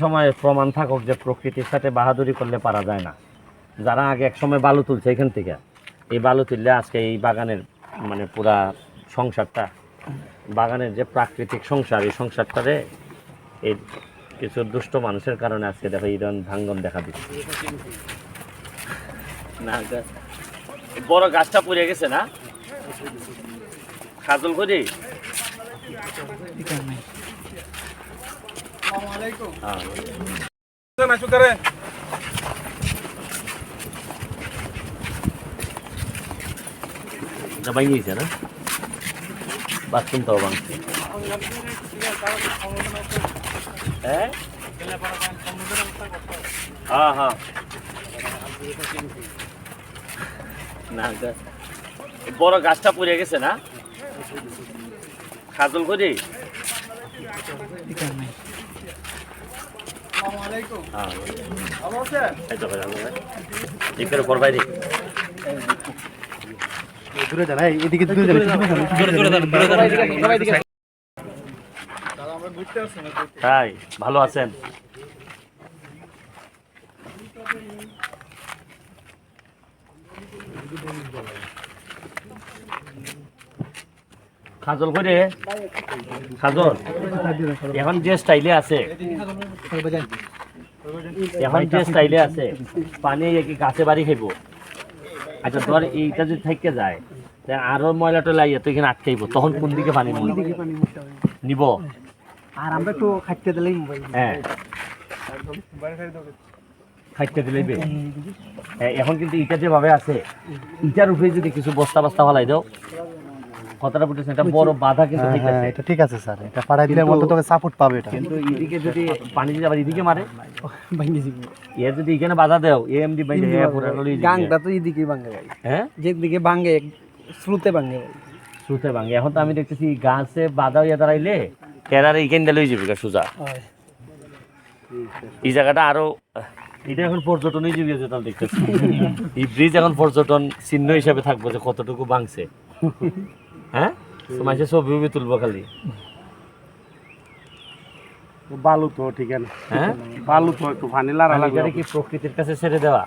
সময় প্রমাণ থাকুক যে প্রকৃতির সাথে বাহাদুরি করলে পারা যায় না। যারা আগে এক সময় বালু তুলছে এখান থেকে, এই বালু তুললে আজকে এই বাগানের মানে পুরা সংসারটা, বাগানের যে প্রাকৃতিক সংসার, এই সংসারটারে এই কিছু দুষ্ট মানুষের কারণে আজকে দেখো এই ধরনের ভাঙ্গন দেখা দিচ্ছে। না বড় গাছটা পড়ে গেছে না, খাজল করি ভাঙিয়েছে না, বাথরুমটাও ভাঙছে। হ্যাঁ হ্যাঁ না বড় গাছটা পড়ে গেছে না, খাজল করি তাই ভালো আছেন? খাজল করে খাজল এখন যে স্টাইলে আছে, এখন যে স্টাইলে আছে পানি কি গাছে বাড়ি খাইব। আচ্ছা ধর এইটা যদি থেকে যায় আরো ময়লা টয়লা তো এখানে আটকাইব, তখন কোন দিকে পানি নিব? আর আমরা একটু খাইতে দিলেই হ্যাঁ খাইতে দিলেই। এখন কিন্তু ইটা যেভাবে আছে, ইটার উপরে যদি কিছু বস্তা বস্তা ফালাই দাও, কথাটা বলতেছেন, এটা বড় বাধা কিন্তু এটা ঠিক আছে স্যার, এটা পাড়ায় দিলে মতো তোকে সাপোর্ট পাবে এটা। কিন্তু এদিকে যদি পানি যদি আবার এদিকে মারে ভাঙে যাবে, এর যদি এখানে বাধা দাও এমডি বাইরে পুরো লড়ি গাংটা তো এদিকেই ভাঙে ভাই। হ্যাঁ যেদিকে ভাঙে স্রোতে ভাঙে ভাই, স্রোতে ভাঙে। এখন তো আমি দেখতেছি গাছে বাধা হইয়া দাঁড়াইলে কেরার এইখান দিয়ে লই যাবে সোজা। এই জায়গাটা আরো, এটা এখন পর্যটন হিসেবে তাহলে দেখতেছি এই ব্রিজ এখন পর্যটন চিহ্ন হিসাবে থাকবো যে কতটুকু ভাঙছে। হ্যাঁ মাঝে ছবি তুলবো খালি। বালু তো ঠিক আছে, হ্যাঁ বালু তো একটু পানি লাড়া লাগে কি প্রকৃতির কাছে ছেড়ে দেওয়া।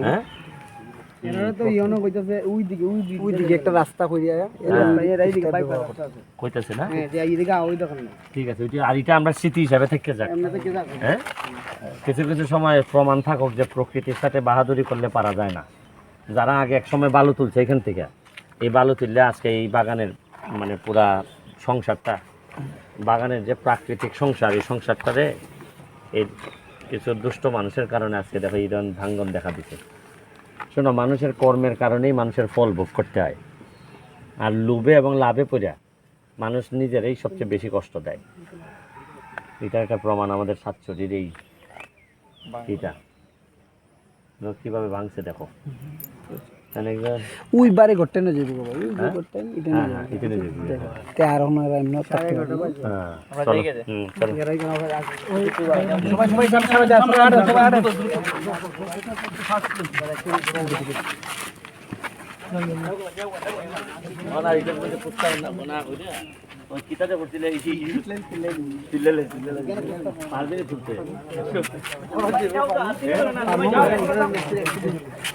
হ্যাঁ তো ইয়নো কইতাছে ওই দিকে একটা রাস্তা কইরা এই দিকে বাইক রাস্তা আছে কইতাছে না, হ্যাঁ যে এই দিকে ওই দেখেন না। ঠিক আছে ওইটা, আর এটা আমরা স্মৃতি হিসাবে থেকে যাক। এমনি থেকে যাক। হ্যাঁ কিছু কিছু সময় প্রমাণ থাকুক যে প্রকৃতির সাথে বাহাদুরি করলে পারা যায় না। যারা আগে এক সময় বালু তুলছে এখান থেকে, এই বালু তুললে আজকে এই বাগানের মানে পুরা সংসারটা, বাগানের যে প্রাকৃতিক সংসার, এই সংসারটারে এই কিছু দুষ্ট মানুষের কারণে আজকে দেখো এই ধরনের ভাঙ্গন দেখা দিচ্ছে। শোনো, মানুষের কর্মের কারণেই মানুষের ফল ভোগ করতে হয়, আর লোভে এবং লাভে পড়া মানুষ নিজেরাই সবচেয়ে বেশি কষ্ট দেয়। এটা একটা প্রমাণ আমাদের সাতচল্লির এই এটা কিভাবে ভাঙছে দেখো। ওই বারে ঘটতে না যাবো বাবা, ওই যে ঘটতে এটা না এটা না যাবো তে আর না এমন থাকতে হবে। হ্যাঁ চলো চলো সবাই সবাই সামনে যা, সবাই আড়ে সবাই আড়ে। ওনা এটা মধ্যে পুস্তার না বনা হইরা ওই কিতাতে পড়ছিলে এই চিল্লালে পারবে তুলতে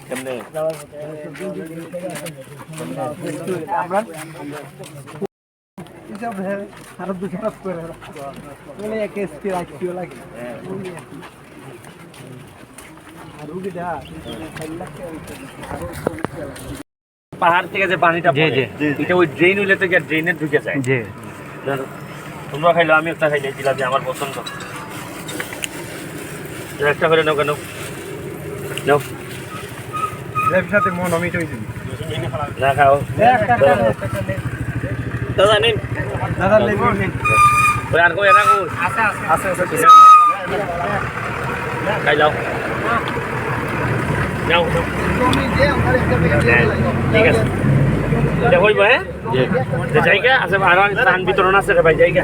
কেমনে আমরা হিসাব হে আর দুটো কাজ করে বলে এক এসপি রাখিও লাগে। আর রুগীটা পাহাড় থেকে যে পানিটা পড়ে এটা ওই ড্রেন হইলে থেকে ড্রেনে ঢুকে যায়। জি তোমরা খাইলো, আমি একটা খাইলে জিলাপি আমার পছন্দ। একটা করে নাও, কেন নাও জিলাপির সাথে মন অমিট হয়ে যাবে না খাও দাদা নিন, দাদা লেবু নিন। ওই আর কই না কই আছে আছে খাই লাও নাও ঠিক আছে দেখো হ্যাঁ যে জায়গা আছে আর স্থান বিতরণ আছে রে ভাই জায়গা।